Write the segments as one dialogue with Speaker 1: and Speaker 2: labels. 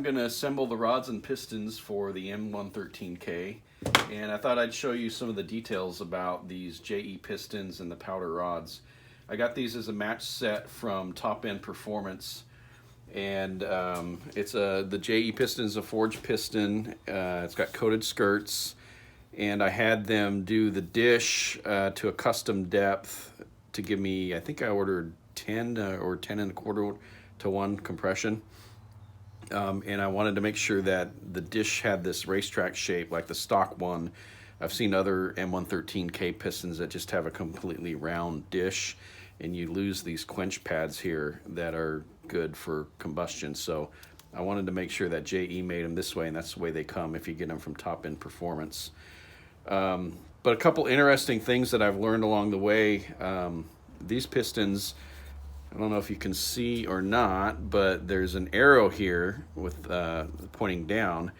Speaker 1: going to assemble the rods and pistons for the M113k, and I thought I'd show you some of the details about these JE pistons and the powder rods. I got these as a match set from Top End Performance, and the JE piston is a forged piston. It's got coated skirts, and I had them do the dish to a custom depth to give me, I think I ordered 10 or 10 1/4 to 1 compression. And I wanted to make sure that the dish had this racetrack shape like the stock one. I've seen other M113k pistons that just have a completely round dish, and you lose these quench pads here that are good for combustion. So I wanted to make sure that JE made them this way, and that's the way they come if you get them from Top End Performance. But a couple interesting things that I've learned along the way. These pistons, I don't know if you can see or not, but there's an arrow here with pointing down.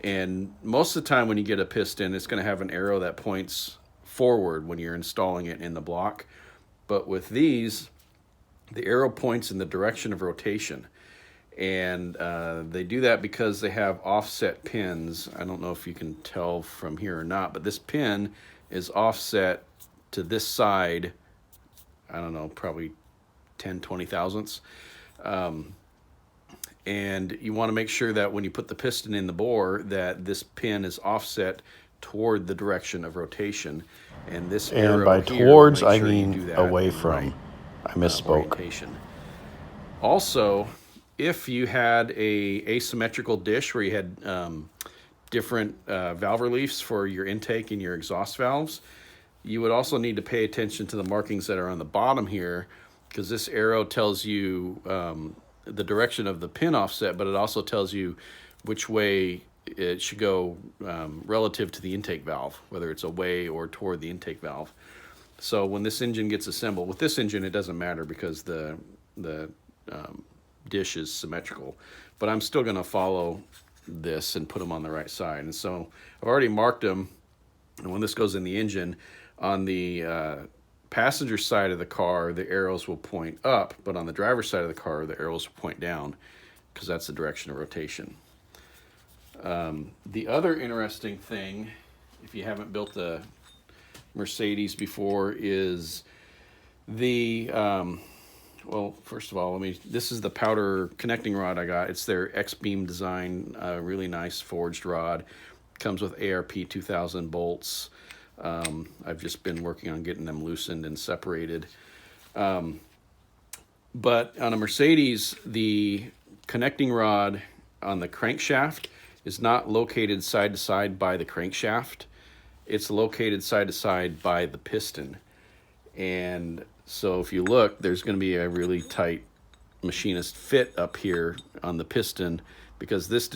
Speaker 1: And most of the time when you get a piston, it's going to have an arrow that points forward when you're installing it in the block. But with these, the arrow points in the direction of rotation. And they do that because they have offset pins. I don't know if you can tell from here or not, but this pin is offset to this side, I don't know, probably 10, 20 thousandths. And you want to make sure that when you put the piston in the bore that this pin is offset toward the direction of rotation. And this arrow
Speaker 2: And by
Speaker 1: here,
Speaker 2: towards,
Speaker 1: make
Speaker 2: I
Speaker 1: sure you
Speaker 2: mean
Speaker 1: do that
Speaker 2: away
Speaker 1: in the
Speaker 2: from.
Speaker 1: right,
Speaker 2: I misspoke.
Speaker 1: orientation. Also, if you had a asymmetrical dish where you had different valve reliefs for your intake and your exhaust valves, you would also need to pay attention to the markings that are on the bottom here, because this arrow tells you the direction of the pin offset, but it also tells you which way it should go relative to the intake valve, whether it's away or toward the intake valve. So when this engine gets assembled, with this engine it doesn't matter because the dish is symmetrical, but I'm still going to follow this and put them on the right side. And so I've already marked them, and when this goes in the engine, on the passenger side of the car, the arrows will point up, but on the driver's side of the car, the arrows will point down because that's the direction of rotation. The other interesting thing, if you haven't built a Mercedes before, is the, well, first of all, this is the powder connecting rod I got. It's their X-Beam design, really nice forged rod. Comes with ARP 2000 bolts. I've just been working on getting them loosened and separated. But on a Mercedes, the connecting rod on the crankshaft is not located side to side by the crankshaft. It's located side to side by the piston. And so if you look, there's going to be a really tight machinist fit up here on the piston, because this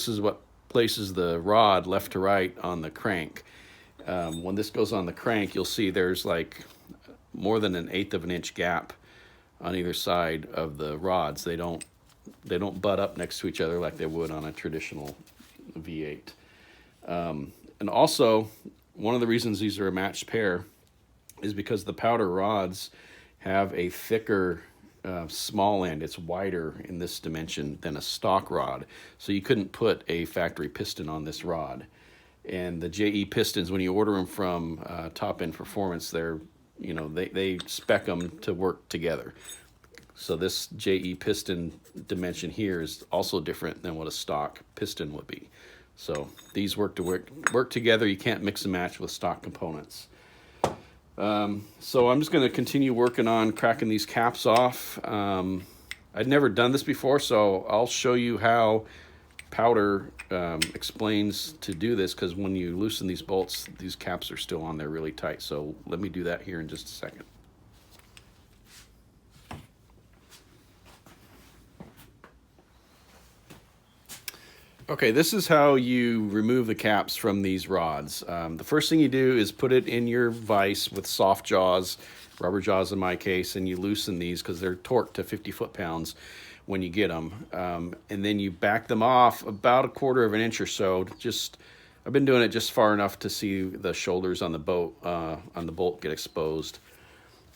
Speaker 1: is what places the rod left to right on the crank. When this goes on the crank, you'll see there's like more than 1/8 of an inch gap on either side of the rods. They don't butt up next to each other like they would on a traditional V8. And also, one of the reasons these are a matched pair is because the powder rods have a thicker small end. It's wider in this dimension than a stock rod. So you couldn't put a factory piston on this rod. And the JE pistons, when you order them from Top End Performance, they spec them to work together. So this JE piston dimension here is also different than what a stock piston would be. So these work together. You can't mix and match with stock components. So I'm just going to continue working on cracking these caps off. I'd never done this before, so I'll show you how powder explains to do this, because when you loosen these bolts, these caps are still on there really tight. So let me do that here in just a second. Okay, this is how you remove the caps from these rods. The first thing you do is put it in your vise with soft jaws, rubber jaws in my case, and you loosen these because they're torqued to 50 foot-pounds when you get them. And then you back them off about 1/4 of an inch or so. I've been doing it just far enough to see the shoulders on the bolt get exposed.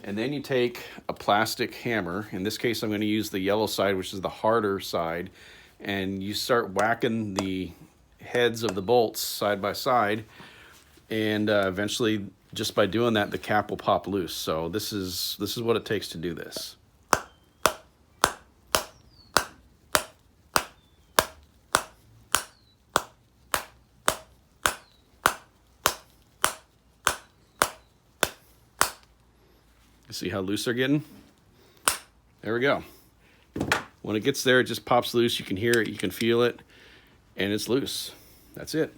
Speaker 1: And then you take a plastic hammer. In this case, I'm going to use the yellow side, which is the harder side, and you start whacking the heads of the bolts side by side, and eventually, just by doing that, the cap will pop loose. So this is what it takes to do this. You see how loose they're getting? There we go. When it gets there, it just pops loose. You can hear it, you can feel it, and it's loose. That's it.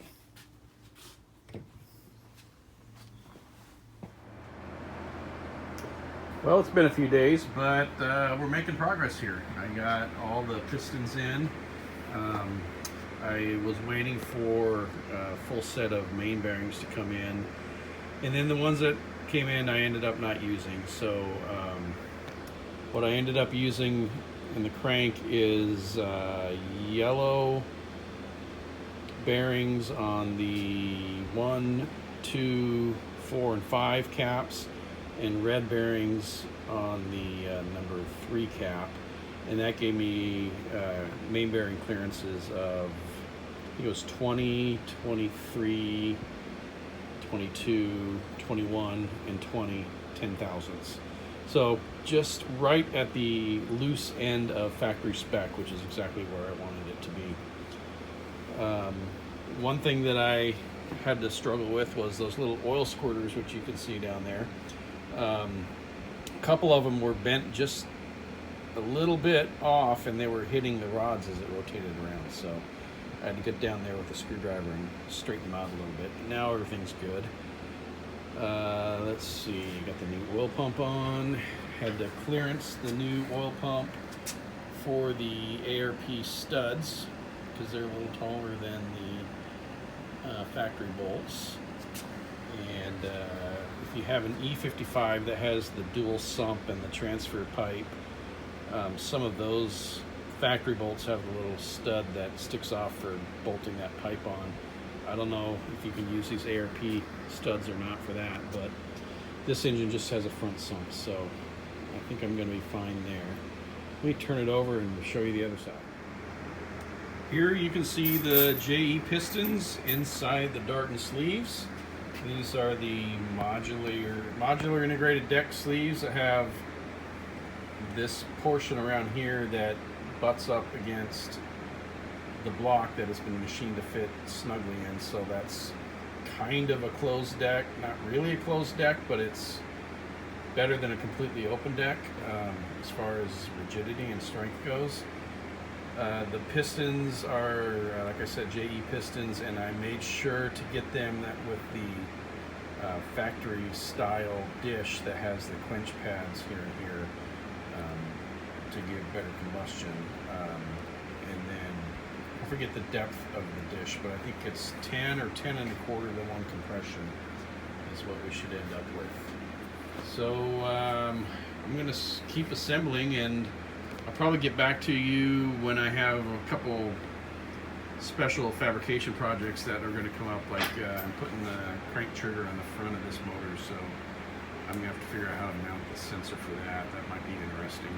Speaker 1: Well, it's been a few days, but we're making progress here. I got all the pistons in. I was waiting for a full set of main bearings to come in, and then the ones that came in I ended up not using. So what I ended up using in the crank is yellow bearings on the 1, 2, 4, and 5 caps, and red bearings on the number 3 cap, and that gave me main bearing clearances of, I think it was 20, 23, 22, 21, and 20 10,000ths. So just right at the loose end of factory spec, which is exactly where I wanted it to be. One thing that I had to struggle with was those little oil squirters, which you can see down there. A couple of them were bent just a little bit off, and they were hitting the rods as it rotated around. So I had to get down there with a screwdriver and straighten them out a little bit. Now everything's good. Let's see, got the new oil pump on. Had to clearance the new oil pump for the ARP studs because they're a little taller than the factory bolts. And if you have an E55 that has the dual sump and the transfer pipe, some of those factory bolts have a little stud that sticks off for bolting that pipe on. I don't know if you can use these ARP studs or not for that, but this engine just has a front sump, so I think I'm going to be fine there. Let me turn it over and show you the other side. Here you can see the JE pistons inside the Darton sleeves. These are the modular integrated deck sleeves that have this portion around here that butts up against the block that has been machined to fit snugly in. So that's kind of a closed deck, not really a closed deck, but it's better than a completely open deck as far as rigidity and strength goes. The pistons are, like I said, JE pistons, and I made sure to get them with the factory style dish that has the quench pads here and here to give better combustion. And then I forget the depth of the dish, but I think it's 10 or 10 1/4 to 1 compression is what we should end up with. So I'm going to keep assembling, and I'll probably get back to you when I have a couple special fabrication projects that are going to come up, like I'm putting the crank trigger on the front of this motor, so I'm going to have to figure out how to mount the sensor for that. That might be interesting.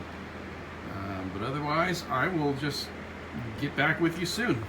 Speaker 1: But otherwise, I will just get back with you soon.